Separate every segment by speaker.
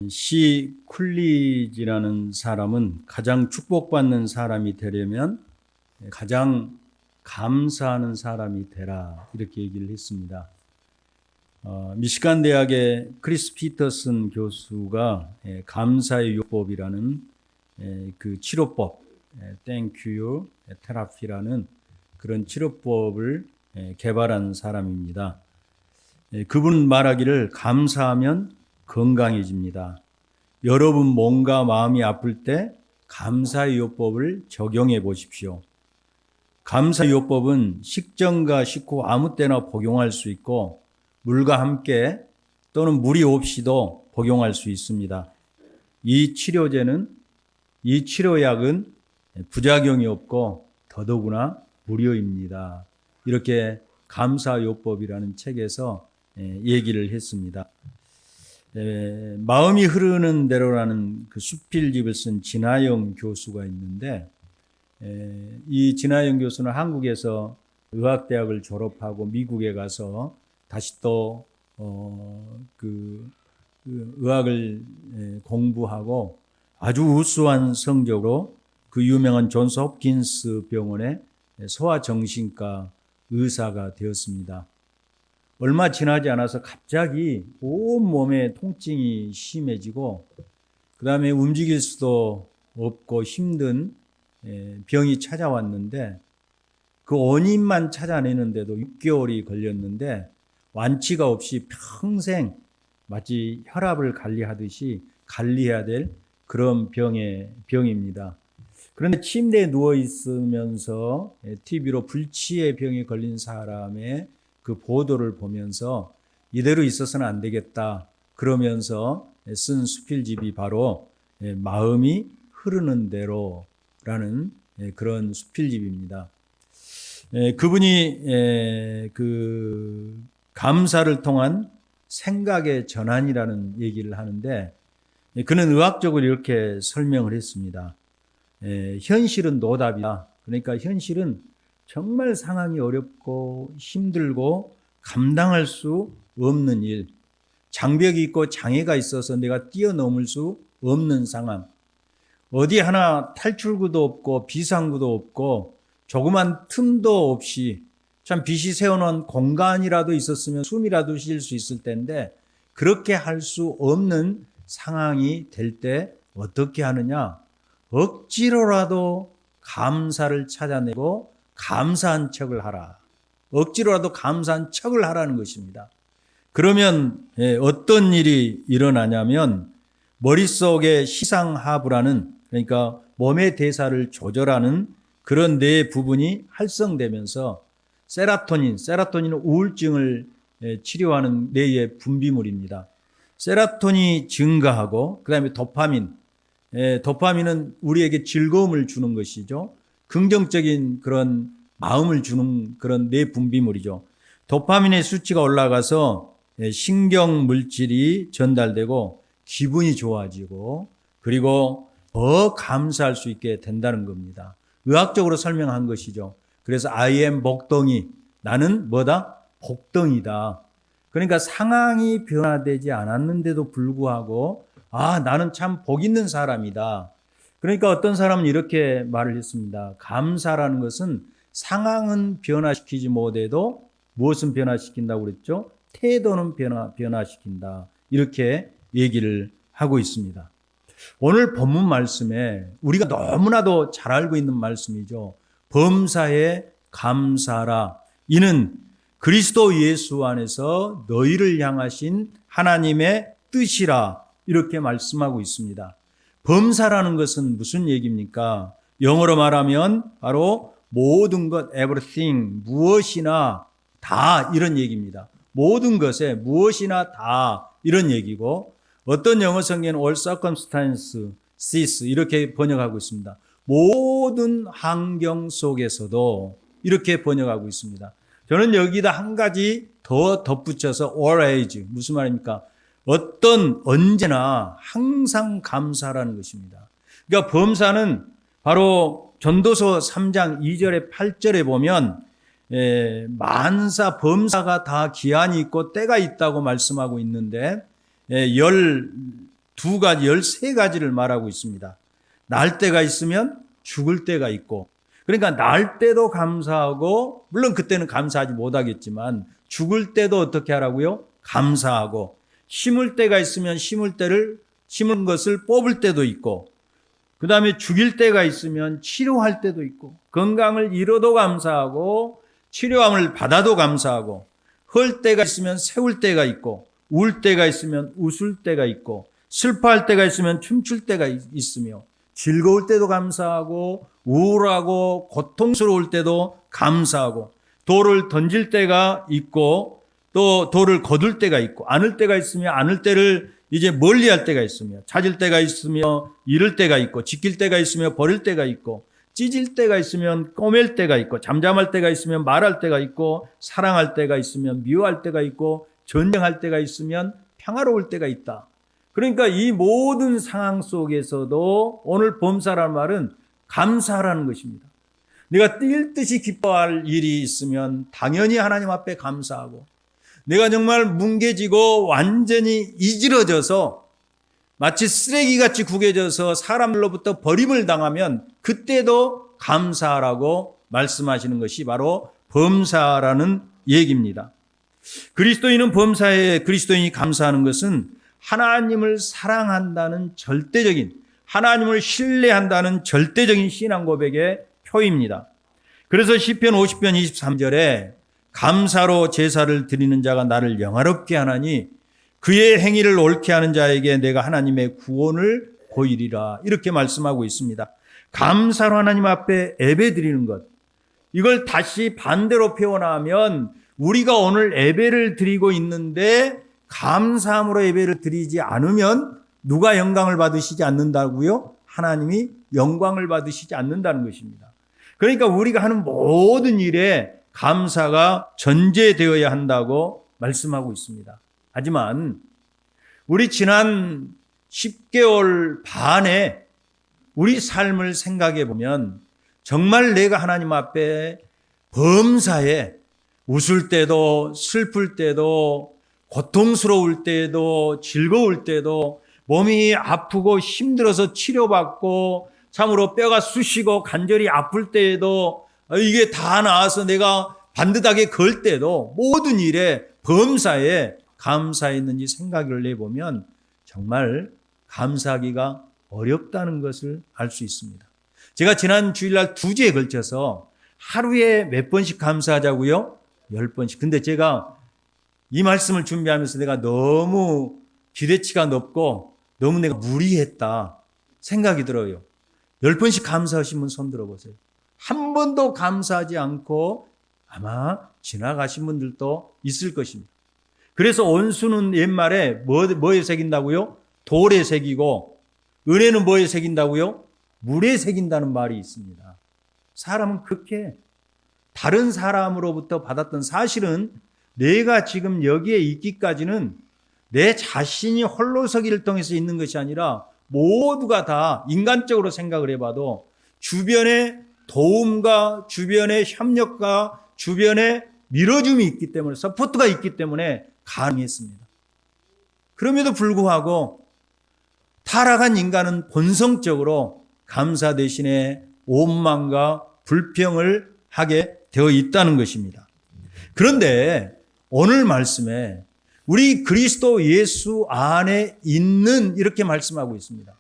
Speaker 1: 시 쿨리지라는 사람은 가장 축복받는 사람이 되려면 가장 감사하는 사람이 되라, 이렇게 얘기를 했습니다. 미시간 대학의 크리스 피터슨 교수가 감사의 요법이라는 그 치료법, Thank you 테라피라는 그런 치료법을 개발한 사람입니다. 그분 말하기를 감사하면 건강해집니다. 여러분 몸과 마음이 아플 때 감사의 요법을 적용해 보십시오. 감사의 요법은 식전과 식후 아무 때나 복용할 수 있고 물과 함께 또는 물이 없이도 복용할 수 있습니다. 이 치료약은 부작용이 없고 더더구나 무료입니다. 이렇게 감사요법이라는 책에서 얘기를 했습니다. 마음이 흐르는 대로라는 그 수필집을 쓴 진하영 교수가 있는데, 이 진하영 교수는 한국에서 의학대학을 졸업하고 미국에 가서 다시 또 의학을 공부하고 아주 우수한 성적으로 그 유명한 존스 홉킨스 병원의 소아정신과 의사가 되었습니다. 얼마 지나지 않아서 갑자기 온 몸에 통증이 심해지고 그 다음에 움직일 수도 없고 힘든 병이 찾아왔는데, 그 원인만 찾아내는데도 6개월이 걸렸는데 완치가 없이 평생 마치 혈압을 관리하듯이 관리해야 될 그런 병입니다. 그런데 침대에 누워 있으면서 TV로 불치의 병에 걸린 사람의 그 보도를 보면서 이대로 있어서는 안 되겠다 그러면서 쓴 수필집이 바로 마음이 흐르는 대로라는 그런 수필집입니다. 그분이 그 감사를 통한 생각의 전환이라는 얘기를 하는데, 그는 의학적으로 이렇게 설명을 했습니다. 현실은 노답이다. 그러니까 현실은 정말 상황이 어렵고 힘들고 감당할 수 없는 일, 장벽이 있고 장애가 있어서 내가 뛰어넘을 수 없는 상황, 어디 하나 탈출구도 없고 비상구도 없고 조그만 틈도 없이 참 빛이 세워놓은 공간이라도 있었으면 숨이라도 쉴 수 있을 텐데 그렇게 할 수 없는 상황이 될 때 어떻게 하느냐? 억지로라도 감사를 찾아내고 감사한 척을 하라. 억지로라도 감사한 척을 하라는 것입니다. 그러면 어떤 일이 일어나냐면 머릿속에 시상하부라는, 그러니까 몸의 대사를 조절하는 그런 뇌 부분이 활성되면서 세라토닌은 우울증을 치료하는 뇌의 분비물입니다. 세라토닌이 증가하고 그 다음에 도파민은 우리에게 즐거움을 주는 것이죠. 긍정적인 그런 마음을 주는 그런 뇌 분비물이죠. 도파민의 수치가 올라가서 신경 물질이 전달되고 기분이 좋아지고 그리고 더 감사할 수 있게 된다는 겁니다. 의학적으로 설명한 것이죠. 그래서 I am 복덩이, 나는 뭐다? 복덩이다. 그러니까 상황이 변화되지 않았는데도 불구하고 나는 참 복 있는 사람이다. 그러니까 어떤 사람은 이렇게 말을 했습니다. 감사라는 것은 상황은 변화시키지 못해도 무엇은 변화시킨다고 그랬죠? 태도는 변화시킨다. 이렇게 얘기를 하고 있습니다. 오늘 본문 말씀에 우리가 너무나도 잘 알고 있는 말씀이죠. 범사에 감사라. 이는 그리스도 예수 안에서 너희를 향하신 하나님의 뜻이라. 이렇게 말씀하고 있습니다. 범사라는 것은 무슨 얘기입니까? 영어로 말하면 바로 모든 것, everything, 무엇이나 다, 이런 얘기입니다. 모든 것에 무엇이나 다, 이런 얘기고, 어떤 영어 성경은 all circumstances 이렇게 번역하고 있습니다. 모든 환경 속에서도 이렇게 번역하고 있습니다. 저는 여기다 한 가지 더 덧붙여서 always, 무슨 말입니까? 언제나 항상 감사라는 것입니다. 그러니까 범사는 바로 전도서 3장 2절에 8절에 보면 만사 범사가 다 기한이 있고 때가 있다고 말씀하고 있는데 두 가지, 13가지를 말하고 있습니다. 날 때가 있으면 죽을 때가 있고, 그러니까 날 때도 감사하고, 물론 그때는 감사하지 못하겠지만 죽을 때도 어떻게 하라고요? 감사하고, 심을 때가 있으면 심은 것을 뽑을 때도 있고, 그 다음에 죽일 때가 있으면 치료할 때도 있고, 건강을 잃어도 감사하고 치료함을 받아도 감사하고, 헐 때가 있으면 세울 때가 있고, 울 때가 있으면 웃을 때가 있고, 슬퍼할 때가 있으면 춤출 때가 있으며, 즐거울 때도 감사하고 우울하고 고통스러울 때도 감사하고, 돌을 던질 때가 있고 또 돌을 거둘 때가 있고, 안을 때가 있으며 안을 때를 이제 멀리할 때가 있으며, 찾을 때가 있으며 잃을 때가 있고, 지킬 때가 있으며 버릴 때가 있고, 찢을 때가 있으면 꼬맬 때가 있고, 잠잠할 때가 있으면 말할 때가 있고, 사랑할 때가 있으면 미워할 때가 있고, 전쟁할 때가 있으면 평화로울 때가 있다. 그러니까 이 모든 상황 속에서도 오늘 범사라는 말은 감사하라는 것입니다. 내가 뛸 듯이 기뻐할 일이 있으면 당연히 하나님 앞에 감사하고, 내가 정말 뭉개지고 완전히 이지러져서 마치 쓰레기같이 구겨져서 사람들로부터 버림을 당하면 그때도 감사하라고 말씀하시는 것이 바로 범사라는 얘기입니다. 그리스도인이 감사하는 것은 하나님을 사랑한다는 절대적인, 하나님을 신뢰한다는 절대적인 신앙 고백의 표입니다. 그래서 시편 50편 23절에 감사로 제사를 드리는 자가 나를 영화롭게 하나니 그의 행위를 옳게 하는 자에게 내가 하나님의 구원을 보이리라, 이렇게 말씀하고 있습니다. 감사로 하나님 앞에 예배 드리는 것, 이걸 다시 반대로 표현하면 우리가 오늘 예배를 드리고 있는데 감사함으로 예배를 드리지 않으면 누가 영광을 받으시지 않는다고요? 하나님이 영광을 받으시지 않는다는 것입니다. 그러니까 우리가 하는 모든 일에 감사가 전제되어야 한다고 말씀하고 있습니다. 하지만 우리 지난 10개월 반에 우리 삶을 생각해 보면 정말 내가 하나님 앞에 범사에 웃을 때도 슬플 때도 고통스러울 때도 즐거울 때도 몸이 아프고 힘들어서 치료받고 참으로 뼈가 쑤시고 간절히 아플 때에도 이게 다 나아서 내가 반듯하게 걸 때도 모든 일에 범사에 감사했는지 생각을 해보면 정말 감사하기가 어렵다는 것을 알 수 있습니다. 제가 지난 주일날 2주에 걸쳐서 하루에 몇 번씩 감사하자고요? 10번씩. 근데 제가 이 말씀을 준비하면서 내가 너무 기대치가 높고 너무 내가 무리했다 생각이 들어요. 10번씩 감사하신 분 손 들어보세요. 한 번도 감사하지 않고 아마 지나가신 분들도 있을 것입니다. 그래서 원수는 옛말에 뭐에 새긴다고요? 돌에 새기고, 은혜는 뭐에 새긴다고요? 물에 새긴다는 말이 있습니다. 사람은 그렇게 다른 사람으로부터 받았던, 사실은 내가 지금 여기에 있기까지는 내 자신이 홀로서기를 통해서 있는 것이 아니라 모두가 다 인간적으로 생각을 해봐도 주변에 도움과 주변의 협력과 주변에 밀어줌이 있기 때문에, 서포트가 있기 때문에 가능했습니다. 그럼에도 불구하고 타락한 인간은 본성적으로 감사 대신에 오만과 불평을 하게 되어 있다는 것입니다. 그런데 오늘 말씀에 우리 그리스도 예수 안에 있는, 이렇게 말씀하고 있습니다.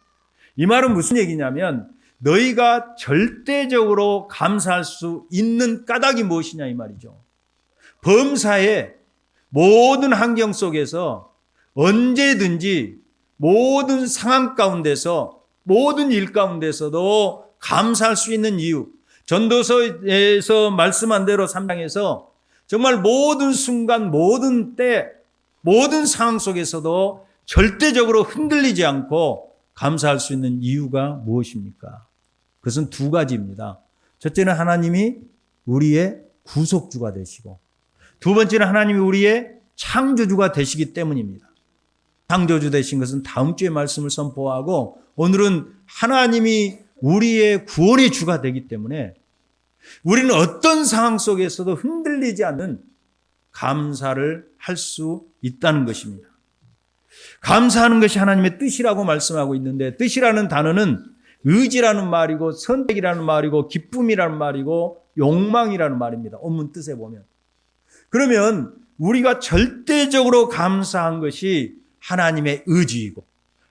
Speaker 1: 이 말은 무슨 얘기냐면 너희가 절대적으로 감사할 수 있는 까닭이 무엇이냐 이 말이죠. 범사의 모든 환경 속에서 언제든지 모든 상황 가운데서 모든 일 가운데서도 감사할 수 있는 이유, 전도서에서 말씀한 대로 3장에서 정말 모든 순간 모든 때 모든 상황 속에서도 절대적으로 흔들리지 않고 감사할 수 있는 이유가 무엇입니까? 그것은 2가지입니다. 첫째는 하나님이 우리의 구속주가 되시고, 두 번째는 하나님이 우리의 창조주가 되시기 때문입니다. 창조주 되신 것은 다음 주에 말씀을 선포하고, 오늘은 하나님이 우리의 구원의 주가 되기 때문에 우리는 어떤 상황 속에서도 흔들리지 않는 감사를 할 수 있다는 것입니다. 감사하는 것이 하나님의 뜻이라고 말씀하고 있는데, 뜻이라는 단어는 의지라는 말이고 선택이라는 말이고 기쁨이라는 말이고 욕망이라는 말입니다. 원문 뜻에 보면. 그러면 우리가 절대적으로 감사한 것이 하나님의 의지이고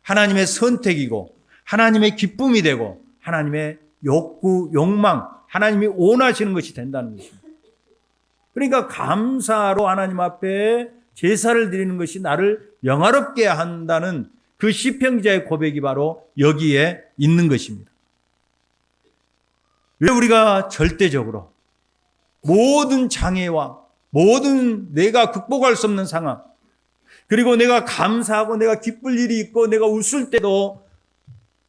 Speaker 1: 하나님의 선택이고 하나님의 기쁨이 되고 하나님의 욕구, 욕망, 하나님이 원하시는 것이 된다는 것입니다. 그러니까 감사로 하나님 앞에 제사를 드리는 것이 나를 영화롭게 한다는 그 시편 기자의 고백이 바로 여기에 있는 것입니다. 왜 우리가 절대적으로 모든 장애와 모든 내가 극복할 수 없는 상황, 그리고 내가 감사하고 내가 기쁠 일이 있고 내가 웃을 때도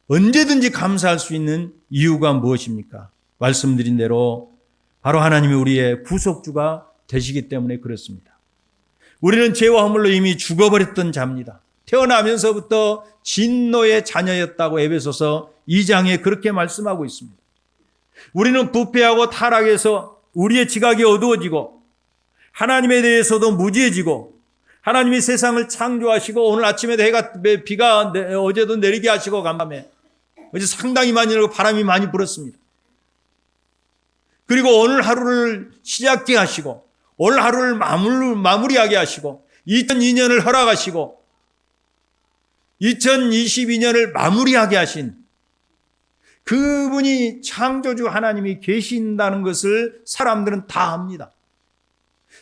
Speaker 1: 언제든지 감사할 수 있는 이유가 무엇입니까? 말씀드린 대로 바로 하나님이 우리의 구속주가 되시기 때문에 그렇습니다. 우리는 죄와 허물로 이미 죽어버렸던 자입니다. 태어나면서부터 진노의 자녀였다고 에베소서 2장에 그렇게 말씀하고 있습니다. 우리는 부패하고 타락해서 우리의 지각이 어두워지고 하나님에 대해서도 무지해지고 하나님이 세상을 창조하시고 오늘 아침에도 비가 어제도 내리게 하시고 간밤에 어제 상당히 많이 내리고 바람이 많이 불었습니다. 그리고 오늘 하루를 시작게 하시고 오늘 하루를 마무리하게 하시고 2002년을 허락하시고 2022년을 마무리하게 하신 그분이 창조주 하나님이 계신다는 것을 사람들은 다 압니다.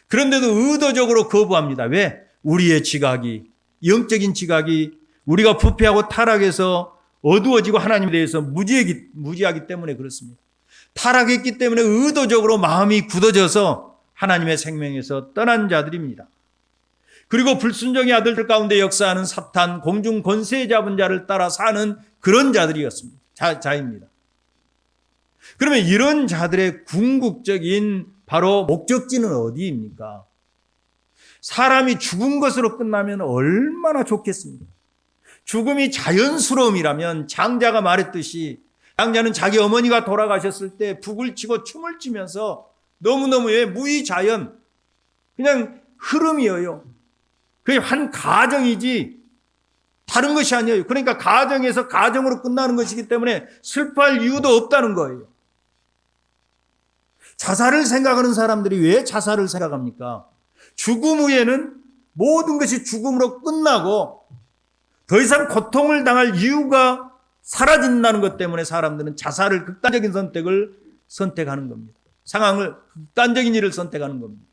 Speaker 1: 그런데도 의도적으로 거부합니다. 왜? 우리의 지각이, 영적인 지각이 우리가 부패하고 타락해서 어두워지고 하나님에 대해서 무지하기 때문에 그렇습니다. 타락했기 때문에 의도적으로 마음이 굳어져서 하나님의 생명에서 떠난 자들입니다. 그리고 불순종의 아들들 가운데 역사하는 사탄, 공중 권세 잡은 자를 따라 사는 그런 자들이었습니다. 자입니다. 그러면 이런 자들의 궁극적인 바로 목적지는 어디입니까? 사람이 죽은 것으로 끝나면 얼마나 좋겠습니까? 죽음이 자연스러움이라면 장자가 말했듯이 장자는 자기 어머니가 돌아가셨을 때 북을 치고 춤을 추면서 너무너무 무의자연 그냥 흐름이에요. 그게 한 가정이지 다른 것이 아니에요. 그러니까 가정에서 가정으로 끝나는 것이기 때문에 슬퍼할 이유도 없다는 거예요. 자살을 생각하는 사람들이 왜 자살을 생각합니까? 죽음 후에는 모든 것이 죽음으로 끝나고 더 이상 고통을 당할 이유가 사라진다는 것 때문에 사람들은 자살을 극단적인 선택을 선택하는 겁니다. 상황을 극단적인 일을 선택하는 겁니다.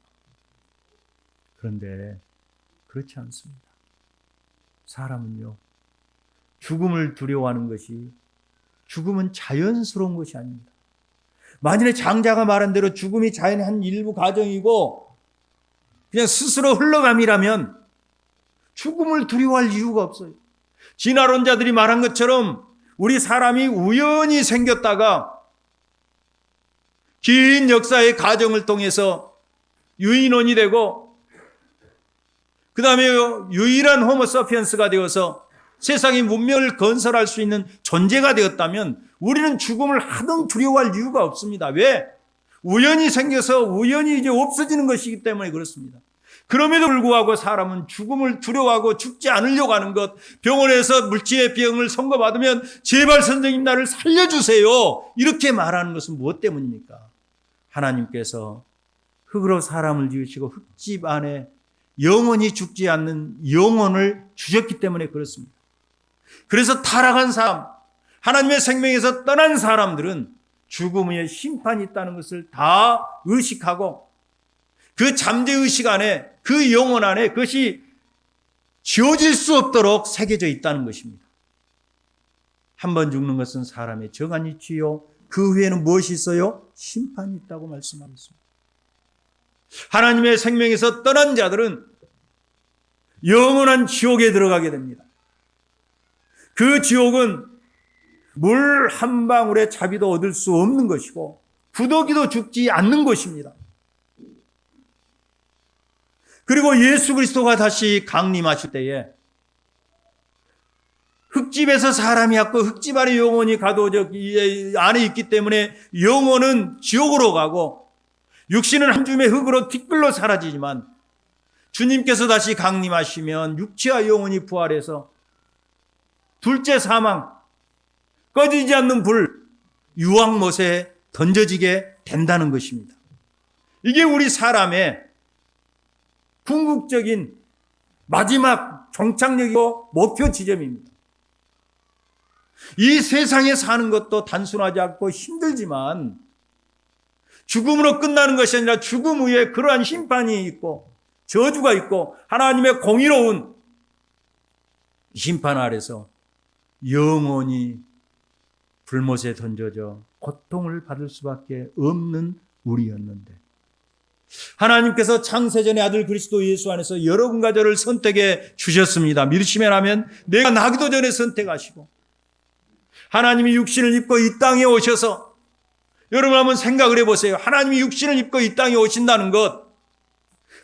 Speaker 1: 그런데 그렇지 않습니다. 사람은요, 죽음을 두려워하는 것이 죽음은 자연스러운 것이 아닙니다. 만일에 장자가 말한 대로 죽음이 자연의 한 일부 과정이고 그냥 스스로 흘러감이라면 죽음을 두려워할 이유가 없어요. 진화론자들이 말한 것처럼 우리 사람이 우연히 생겼다가 긴 역사의 과정을 통해서 유인원이 되고 그 다음에 유일한 호모사피엔스가 되어서 세상의 문명을 건설할 수 있는 존재가 되었다면 우리는 죽음을 하등 두려워할 이유가 없습니다. 왜? 우연히 생겨서 우연히 이제 없어지는 것이기 때문에 그렇습니다. 그럼에도 불구하고 사람은 죽음을 두려워하고 죽지 않으려고 하는 것, 병원에서 물질의 병을 선고받으면 제발 선생님 나를 살려주세요. 이렇게 말하는 것은 무엇 때문입니까? 하나님께서 흙으로 사람을 지으시고 흙집 안에 영원히 죽지 않는 영혼을 주셨기 때문에 그렇습니다. 그래서 타락한 사람, 하나님의 생명에서 떠난 사람들은 죽음 후에 심판이 있다는 것을 다 의식하고 그 잠재의식 안에 그 영혼 안에 그것이 지워질 수 없도록 새겨져 있다는 것입니다. 한 번 죽는 것은 사람의 정한 이치요. 그 후에는 무엇이 있어요? 심판이 있다고 말씀하고 있습니다. 하나님의 생명에서 떠난 자들은 영원한 지옥에 들어가게 됩니다. 그 지옥은 물 한 방울의 자비도 얻을 수 없는 것이고 구더기도 죽지 않는 것입니다. 그리고 예수 그리스도가 다시 강림하실 때에 흙집에서 사람이 왔고 흙집 안에 영혼이 가둬져 안에 있기 때문에 영혼은 지옥으로 가고 육신은 한 줌의 흙으로 티끌로 사라지지만 주님께서 다시 강림하시면 육체와 영혼이 부활해서 둘째 사망, 꺼지지 않는 불, 유황못에 던져지게 된다는 것입니다. 이게 우리 사람의 궁극적인 마지막 종착역이고 목표 지점입니다. 이 세상에 사는 것도 단순하지 않고 힘들지만 죽음으로 끝나는 것이 아니라 죽음 후에 그러한 심판이 있고 저주가 있고 하나님의 공의로운 심판 아래서 영원히 불못에 던져져 고통을 받을 수밖에 없는 우리였는데 하나님께서 창세전에 아들 그리스도 예수 안에서 여러분과 저를 선택해 주셨습니다. 믿으시면 하면 내가 나기도 전에 선택하시고 하나님이 육신을 입고 이 땅에 오셔서 여러분 한번 생각을 해보세요. 하나님이 육신을 입고 이 땅에 오신다는 것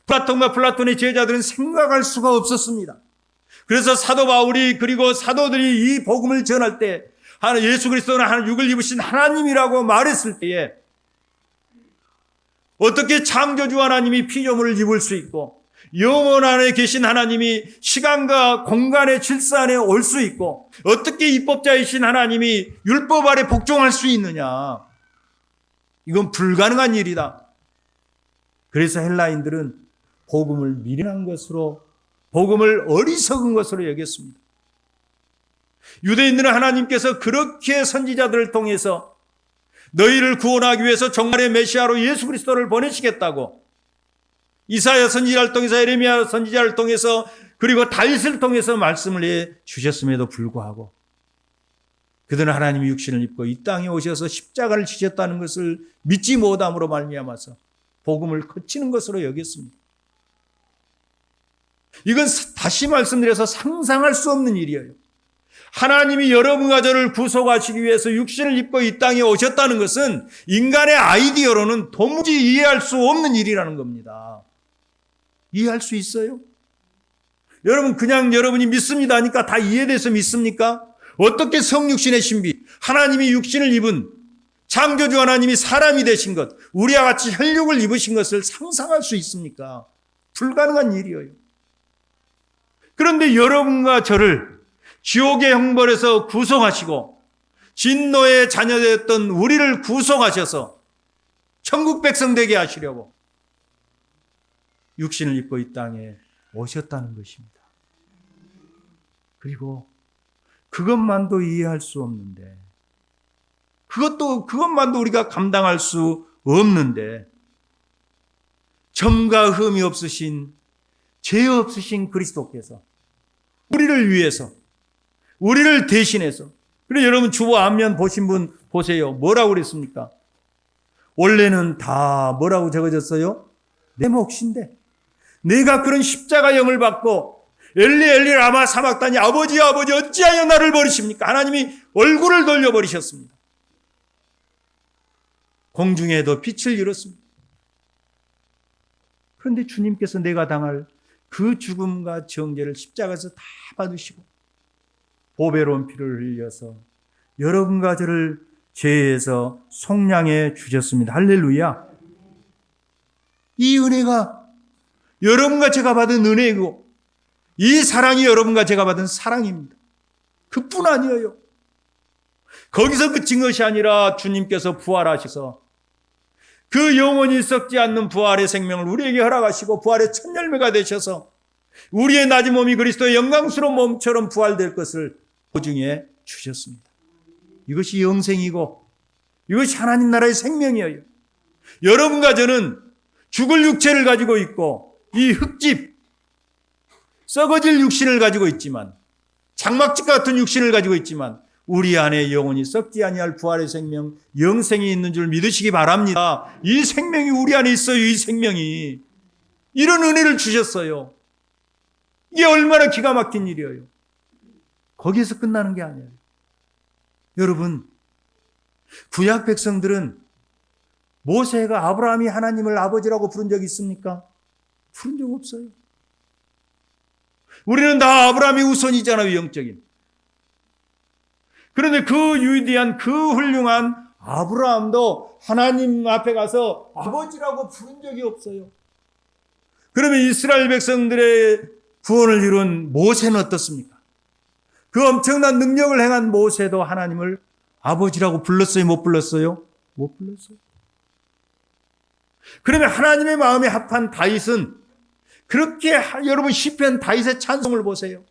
Speaker 1: 플라톤과 플라톤의 제자들은 생각할 수가 없었습니다. 그래서 사도 바울이 그리고 사도들이 이 복음을 전할 때 예수 그리스도는 육을 입으신 하나님이라고 말했을 때에 어떻게 창조주 하나님이 피조물을 입을 수 있고 영원 안에 계신 하나님이 시간과 공간의 질서 안에 올 수 있고 어떻게 입법자이신 하나님이 율법 아래 복종할 수 있느냐. 이건 불가능한 일이다. 그래서 헬라인들은 복음을 미련한 것으로 복음을 어리석은 것으로 여겼습니다. 유대인들은 하나님께서 그렇게 선지자들을 통해서 너희를 구원하기 위해서 정말의 메시아로 예수 그리스도를 보내시겠다고 이사야 선지자를 통해서 예레미야 선지자를 통해서 그리고 다윗을 통해서 말씀을 해 주셨음에도 불구하고 그들은 하나님이 육신을 입고 이 땅에 오셔서 십자가를 지셨다는 것을 믿지 못함으로 말미암아서 복음을 거치는 것으로 여겼습니다. 이건 다시 말씀드려서 상상할 수 없는 일이에요. 하나님이 여러분과 저를 구속하시기 위해서 육신을 입고 이 땅에 오셨다는 것은 인간의 아이디어로는 도무지 이해할 수 없는 일이라는 겁니다. 이해할 수 있어요? 여러분 그냥 여러분이 믿습니다 하니까 다 이해돼서 믿습니까? 어떻게 성육신의 신비, 하나님이 육신을 입은 창조주 하나님이 사람이 되신 것, 우리와 같이 혈육을 입으신 것을 상상할 수 있습니까? 불가능한 일이에요. 그런데 여러분과 저를 지옥의 형벌에서 구속하시고 진노의 자녀되었던 우리를 구속하셔서 천국 백성 되게 하시려고 육신을 입고 이 땅에 오셨다는 것입니다. 그리고 그것만도 이해할 수 없는데 그것만도 우리가 감당할 수 없는데 점과 흠이 없으신 죄 없으신 그리스도께서 우리를 위해서 우리를 대신해서 그래 여러분 주보 앞면 보신 분 보세요. 뭐라고 그랬습니까? 원래는 다 뭐라고 적어졌어요? 내 몫인데 내가 그런 십자가형을 받고 엘리 엘리 라마 사막다니 아버지 어찌하여 나를 버리십니까? 하나님이 얼굴을 돌려버리셨습니다. 공중에도 빛을 잃었습니다. 그런데 주님께서 내가 당할 그 죽음과 정죄를 십자가에서 다 받으시고 보배로운 피를 흘려서 여러분과 저를 죄에서 속량해 주셨습니다. 할렐루야. 이 은혜가 여러분과 제가 받은 은혜이고 이 사랑이 여러분과 제가 받은 사랑입니다. 그뿐 아니에요. 거기서 그친 것이 아니라 주님께서 부활하셔서 그 영원히 썩지 않는 부활의 생명을 우리에게 허락하시고 부활의 첫 열매가 되셔서 우리의 낮은 몸이 그리스도의 영광스러운 몸처럼 부활될 것을 보증해 주셨습니다. 이것이 영생이고 이것이 하나님 나라의 생명이에요. 여러분과 저는 죽을 육체를 가지고 있고 이 흙집 썩어질 육신을 가지고 있지만 장막집 같은 육신을 가지고 있지만 우리 안에 영원히 썩지 아니할 부활의 생명 영생이 있는 줄 믿으시기 바랍니다. 이 생명이 우리 안에 있어요. 이 생명이 이런 은혜를 주셨어요. 이게 얼마나 기가 막힌 일이에요. 거기에서 끝나는 게 아니에요. 여러분 구약 백성들은 모세가 아브라함이 하나님을 아버지라고 부른 적이 있습니까? 부른 적 없어요. 우리는 다 아브라함이 우선이잖아요. 영적인. 그런데 그 위대한 그 훌륭한 아브라함도 하나님 앞에 가서 아버지라고 부른 적이 없어요. 그러면 이스라엘 백성들의 구원을 이룬 모세는 어떻습니까? 그 엄청난 능력을 행한 모세도 하나님을 아버지라고 불렀어요? 못 불렀어요? 못 불렀어요. 그러면 하나님의 마음에 합한 다윗은 그렇게, 여러분 시편 다윗의 찬송을 보세요.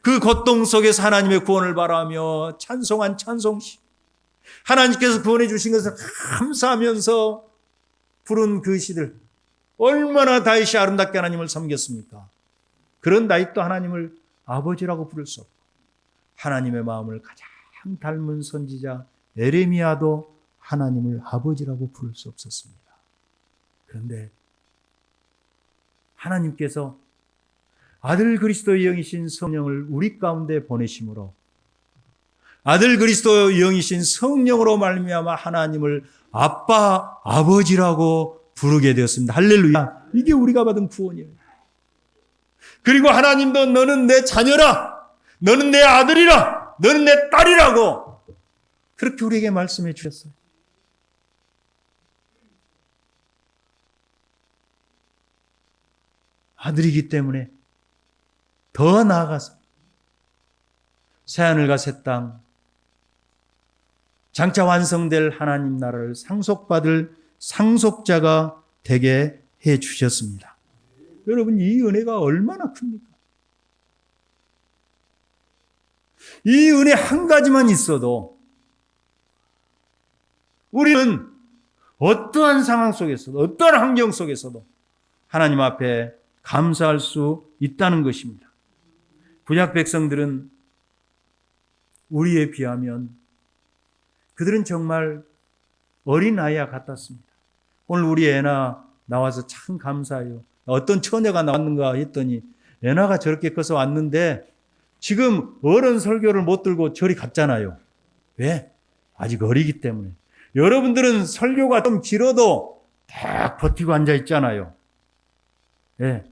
Speaker 1: 그 고통 속에서 하나님의 구원을 바라며 찬송한 찬송시, 하나님께서 구원해 주신 것을 감사하면서 부른 그 시들, 얼마나 다윗이 아름답게 하나님을 섬겼습니까? 그런 다윗도 하나님을 아버지라고 부를 수 없고, 하나님의 마음을 가장 닮은 선지자 에레미야도 하나님을 아버지라고 부를 수 없었습니다. 그런데 하나님께서 아들 그리스도의 영이신 성령을 우리 가운데 보내심으로, 아들 그리스도의 영이신 성령으로 말미암아 하나님을 아빠, 아버지라고 부르게 되었습니다. 할렐루야. 이게 우리가 받은 구원이에요. 그리고 하나님도 너는 내 자녀라, 너는 내 아들이라, 너는 내 딸이라고 그렇게 우리에게 말씀해 주셨어요. 아들이기 때문에 더 나아가서 새하늘과 새 땅, 장차 완성될 하나님 나라를 상속받을 상속자가 되게 해 주셨습니다. 여러분, 이 은혜가 얼마나 큽니까? 이 은혜 한 가지만 있어도 우리는 어떠한 상황 속에서도, 어떠한 환경 속에서도 하나님 앞에 감사할 수 있다는 것입니다. 구약 백성들은 우리에 비하면 그들은 정말 어린아이와 같았습니다. 오늘 우리 애나 나와서 참 감사해요. 어떤 처녀가 나왔는가 했더니 애나가 저렇게 커서 왔는데 지금 어른 설교를 못 들고 저리 갔잖아요. 왜? 아직 어리기 때문에. 여러분들은 설교가 좀 길어도 딱 버티고 앉아 있잖아요. 예,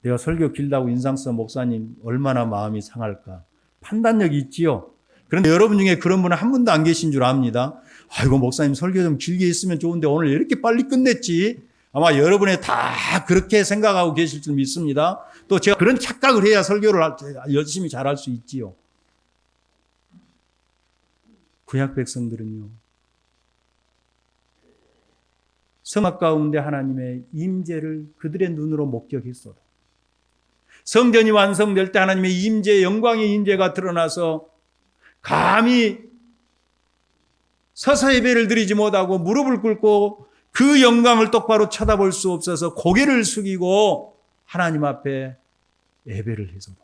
Speaker 1: 내가 설교 길다고 인상 써 목사님 얼마나 마음이 상할까. 판단력이 있지요. 그런데 여러분 중에 그런 분은 한 분도 안 계신 줄 압니다. 아이고, 목사님 설교 좀 길게 했으면 좋은데 오늘 이렇게 빨리 끝냈지. 아마 여러분이 다 그렇게 생각하고 계실 줄 믿습니다. 또 제가 그런 착각을 해야 설교를 열심히 잘할 수 있지요. 구약 백성들은요, 성막 가운데 하나님의 임재를 그들의 눈으로 목격했어도, 성전이 완성될 때 하나님의 임재, 영광의 임재가 드러나서 감히 서서 예배를 드리지 못하고 무릎을 꿇고 그 영광을 똑바로 쳐다볼 수 없어서 고개를 숙이고 하나님 앞에 예배를 해서도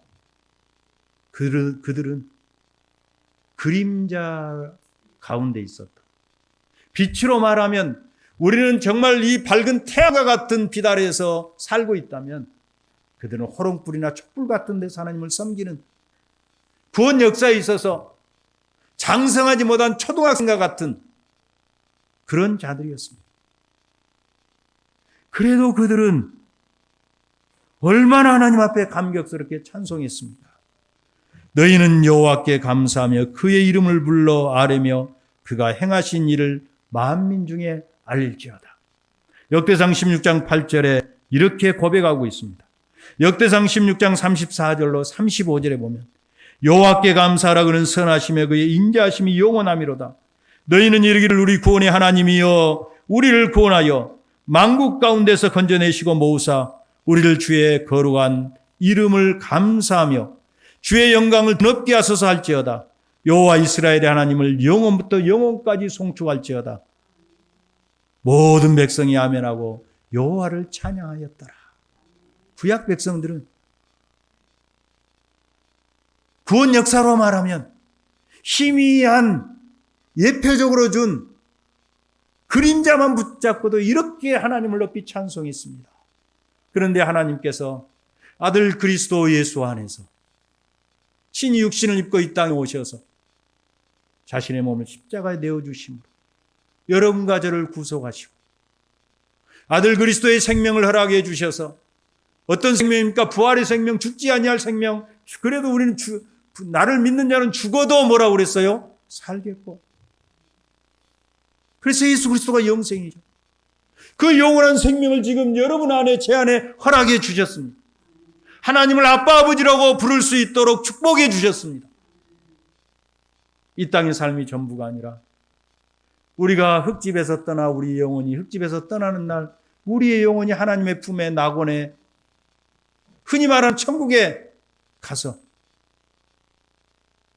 Speaker 1: 그들은 그림자 가운데 있었다. 빛으로 말하면 우리는 정말 이 밝은 태양과 같은 빛 아래에서 살고 있다면 그들은 호롱불이나 촛불 같은 데서 하나님을 섬기는 구원 역사에 있어서 장성하지 못한 초등학생과 같은 그런 자들이었습니다. 그래도 그들은 얼마나 하나님 앞에 감격스럽게 찬송했습니까? 너희는 여호와께 감사하며 그의 이름을 불러 아뢰며 그가 행하신 일을 만민 중에 알지어다. 역대상 16장 8절에 이렇게 고백하고 있습니다. 역대상 16장 34절로 35절에 보면 여호와께 감사하라 그는 선하시며 그의 인자하심이 영원하미로다. 너희는 이르기를 우리 구원의 하나님이여 우리를 구원하여 만국 가운데서 건져내시고 모으사 우리를 주의 거룩한 이름을 감사하며 주의 영광을 높게 하소서 할지어다. 여호와 이스라엘의 하나님을 영원부터 영원까지 송축할지어다. 모든 백성이 아멘하고 여호와를 찬양하였더라. 구약 백성들은 구원 역사로 말하면 희미한 예표적으로 준 그림자만 붙잡고도 이렇게 하나님을 높이 찬송했습니다. 그런데 하나님께서 아들 그리스도 예수 안에서 친히 육신을 입고 이 땅에 오셔서 자신의 몸을 십자가에 내어주심으로 여러분과 저를 구속하시고 아들 그리스도의 생명을 허락해 주셔서 어떤 생명입니까? 부활의 생명, 죽지 아니할 생명. 그래도 우리는 나를 믿는 자는 죽어도 뭐라고 그랬어요? 살겠고. 그래서 예수 그리스도가 영생이죠. 그 영원한 생명을 지금 여러분 안에, 제 안에 허락해 주셨습니다. 하나님을 아빠, 아버지라고 부를 수 있도록 축복해 주셨습니다. 이 땅의 삶이 전부가 아니라 우리가 흙집에서 떠나 우리의 영혼이 흙집에서 떠나는 날 우리의 영혼이 하나님의 품에 낙원에 흔히 말하는 천국에 가서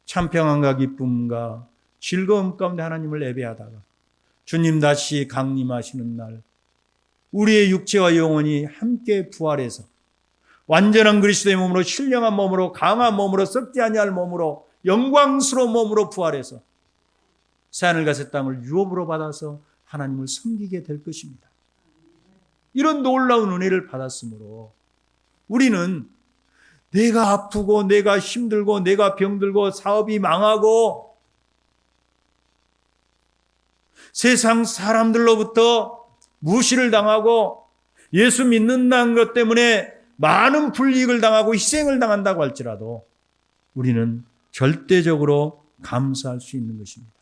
Speaker 1: 참 평안과 기쁨과 즐거움 가운데 하나님을 예배하다가 주님 다시 강림하시는 날 우리의 육체와 영혼이 함께 부활해서 완전한 그리스도의 몸으로, 신령한 몸으로, 강한 몸으로, 썩지 아니할 몸으로, 영광스러운 몸으로 부활해서 새하늘과 새 땅을 유업으로 받아서 하나님을 섬기게 될 것입니다. 이런 놀라운 은혜를 받았으므로 우리는 내가 아프고 내가 힘들고 내가 병들고 사업이 망하고 세상 사람들로부터 무시를 당하고 예수 믿는다는 것 때문에 많은 불이익을 당하고 희생을 당한다고 할지라도 우리는 절대적으로 감사할 수 있는 것입니다.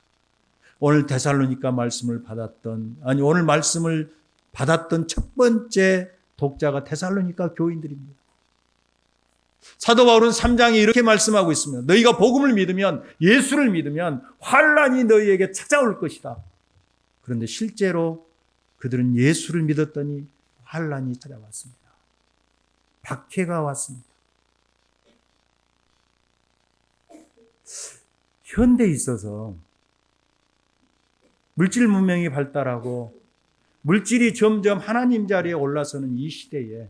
Speaker 1: 오늘 데살로니가 말씀을 받았던, 오늘 말씀을 받았던 첫 번째 독자가 데살로니가 교인들입니다. 사도 바울은 3장에 이렇게 말씀하고 있습니다. 너희가 복음을 믿으면, 예수를 믿으면 환난이 너희에게 찾아올 것이다. 그런데 실제로 그들은 예수를 믿었더니 환난이 찾아왔습니다. 박해가 왔습니다. 현대에 있어서 물질 문명이 발달하고 물질이 점점 하나님 자리에 올라서는 이 시대에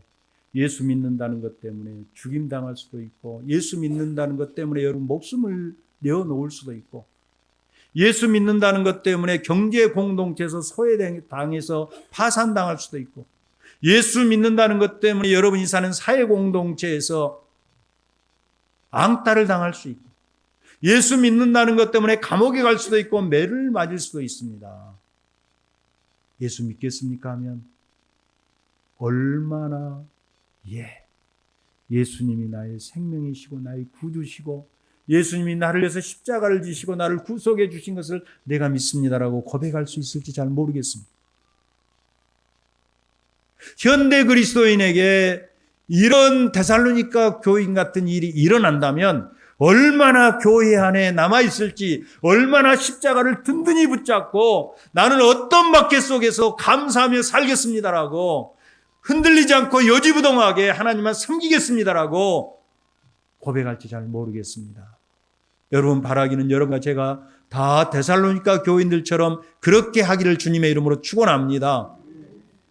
Speaker 1: 예수 믿는다는 것 때문에 죽임당할 수도 있고, 예수 믿는다는 것 때문에 여러분 목숨을 내어놓을 수도 있고, 예수 믿는다는 것 때문에 경제 공동체에서 소외당해서 파산당할 수도 있고, 예수 믿는다는 것 때문에 여러분이 사는 사회 공동체에서 앙따를 당할 수 있고, 예수 믿는다는 것 때문에 감옥에 갈 수도 있고 매를 맞을 수도 있습니다. 예수 믿겠습니까 하면 얼마나 예수님이 나의 생명이시고 나의 구주시고 예수님이 나를 위해서 십자가를 지시고 나를 구속해 주신 것을 내가 믿습니다라고 고백할 수 있을지 잘 모르겠습니다. 현대 그리스도인에게 이런 데살로니가 교인 같은 일이 일어난다면 얼마나 교회 안에 남아있을지, 얼마나 십자가를 든든히 붙잡고 나는 어떤 박해 속에서 감사하며 살겠습니다라고 흔들리지 않고 여지부동하게 하나님만 섬기겠습니다라고 고백할지 잘 모르겠습니다. 여러분 바라기는 여러분과 제가 다 데살로니가 교인들처럼 그렇게 하기를 주님의 이름으로 축원합니다.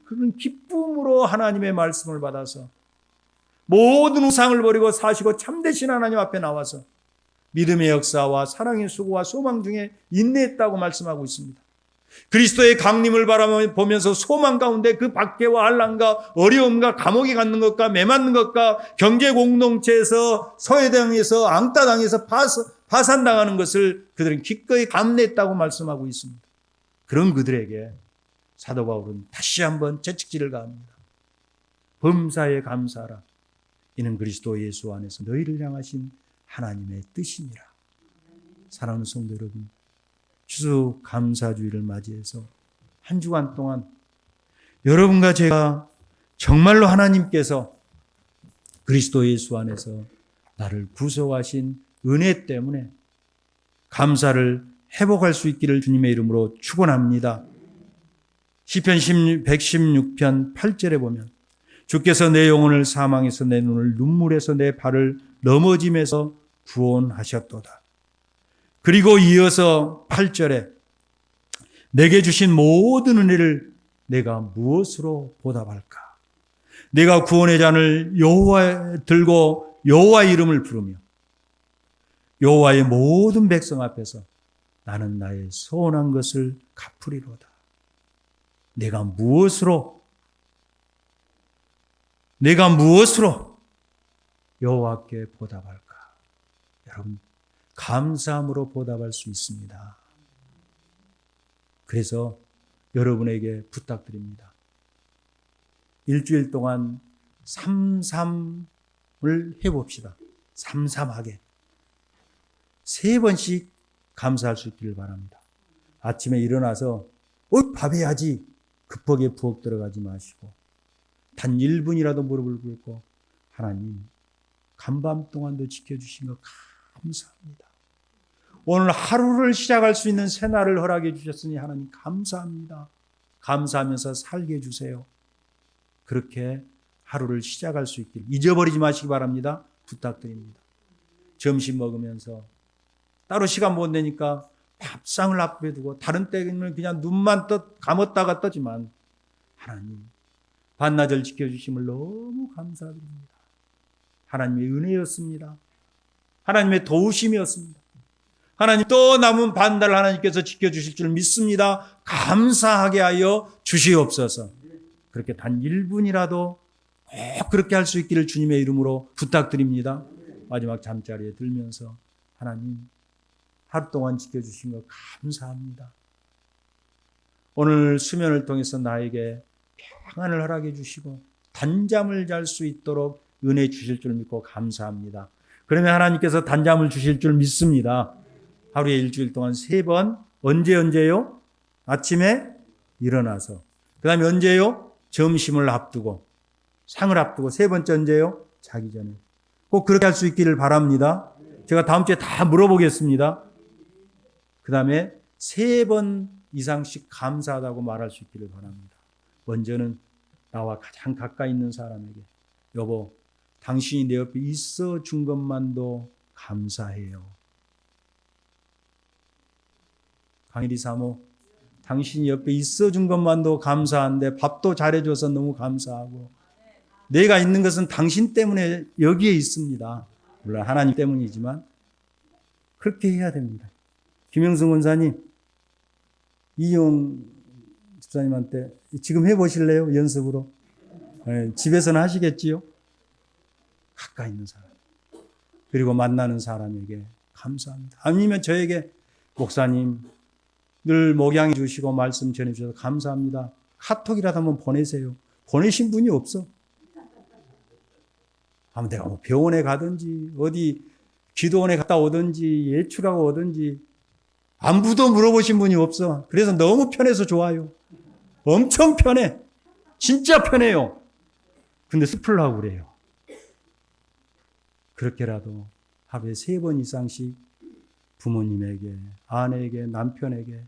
Speaker 1: 그런 기쁨으로 하나님의 말씀을 받아서 모든 우상을 버리고 사시고 참되신 하나님 앞에 나와서 믿음의 역사와 사랑의 수고와 소망 중에 인내했다고 말씀하고 있습니다. 그리스도의 강림을 바라보면서 소망 가운데 그 박해와 환난과 어려움과 감옥에 갖는 것과 매맞는 것과 경제 공동체에서 소외당해서 앙따당해서 파산당하는 것을 그들은 기꺼이 감내했다고 말씀하고 있습니다. 그런 그들에게 사도 바울은 다시 한번 채찍질을 가합니다. 범사에 감사하라. 이는 그리스도 예수 안에서 너희를 향하신 하나님의 뜻이니라. 사랑하는 성도 여러분, 추수 감사주의를 맞이해서 한 주간 동안 여러분과 제가 정말로 하나님께서 그리스도 예수 안에서 나를 구속하신 은혜 때문에 감사를 회복할 수 있기를 주님의 이름으로 축원합니다. 시편 116편 8절에 보면 주께서 내 영혼을 사망에서 내 눈을 눈물에서 내 발을 넘어짐에서 구원하셨도다. 그리고 이어서 8절에 내게 주신 모든 은혜를 내가 무엇으로 보답할까? 내가 구원의 잔을 여호와에 들고 여호와의 이름을 부르며 여호와의 모든 백성 앞에서 나는 나의 서운한 것을 갚으리로다. 내가 무엇으로 여호와께 보답할까? 여러분, 감사함으로 보답할 수 있습니다. 그래서 여러분에게 부탁드립니다. 일주일 동안 삼삼을 해봅시다. 삼삼하게. 3번씩 감사할 수 있기를 바랍니다. 아침에 일어나서 밥 해야지. 급하게 부엌 들어가지 마시고 단 1분이라도 무릎을 꿇고 하나님 간밤 동안도 지켜주신 거 감사합니다. 오늘 하루를 시작할 수 있는 새날을 허락해 주셨으니 하나님 감사합니다. 감사하면서 살게 해주세요. 그렇게 하루를 시작할 수 있기를 잊어버리지 마시기 바랍니다. 부탁드립니다. 점심 먹으면서 따로 시간 못 내니까 밥상을 앞에 두고 다른 때는 그냥 눈만 감았다가 뜨지만 하나님 반나절 지켜주심을 너무 감사드립니다. 하나님의 은혜였습니다. 하나님의 도우심이었습니다. 하나님 또 남은 반달 하나님께서 지켜주실 줄 믿습니다. 감사하게 하여 주시옵소서. 그렇게 단 1분이라도 꼭 그렇게 할 수 있기를 주님의 이름으로 부탁드립니다. 마지막 잠자리에 들면서 하나님 하루 동안 지켜주신 거 감사합니다. 오늘 수면을 통해서 나에게 평안을 허락해 주시고 단잠을 잘 수 있도록 은혜 주실 줄 믿고 감사합니다. 그러면 하나님께서 단잠을 주실 줄 믿습니다. 하루에 일주일 동안 3번 언제요? 아침에 일어나서 그 다음에 언제요? 점심을 앞두고 상을 앞두고 3번째 언제요? 자기 전에 꼭 그렇게 할 수 있기를 바랍니다. 제가 다음 주에 다 물어보겠습니다. 그 다음에 3번 이상씩 감사하다고 말할 수 있기를 바랍니다. 먼저는 나와 가장 가까이 있는 사람에게 여보 당신이 내 옆에 있어 준 것만도 감사해요. 강일이 사모 당신이 옆에 있어 준 것만도 감사한데 밥도 잘해줘서 너무 감사하고 내가 있는 것은 당신 때문에 여기에 있습니다. 물론 하나님 때문이지만 그렇게 해야 됩니다. 김영승 원사님 이용 집사님한테 지금 해보실래요? 연습으로. 네, 집에서는 하시겠지요? 가까이 있는 사람 그리고 만나는 사람에게 감사합니다. 아니면 저에게 목사님 늘 목양해 주시고 말씀 전해 주셔서 감사합니다. 카톡이라도 한번 보내세요. 보내신 분이 없어. 아무 내가 뭐 병원에 가든지 어디 기도원에 갔다 오든지 예출하고 오든지 안부도 물어보신 분이 없어. 그래서 너무 편해서 좋아요. 엄청 편해. 진짜 편해요. 근데 습으려고 그래요. 그렇게라도 하루에 3번 이상씩 부모님에게, 아내에게, 남편에게,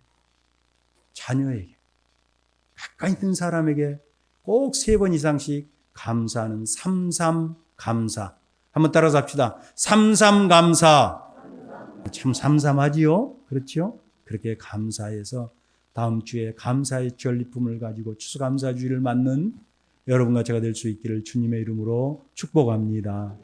Speaker 1: 자녀에게, 가까이 있는 사람에게 꼭 3번 이상씩 감사하는 33 감사. 한번 따라서 합시다. 33 감사. 참 삼삼하지요? 그렇죠? 그렇게 감사해서 다음 주에 감사의 전리품을 가지고 추수감사주의를 맞는 여러분과 제가 될 수 있기를 주님의 이름으로 축복합니다.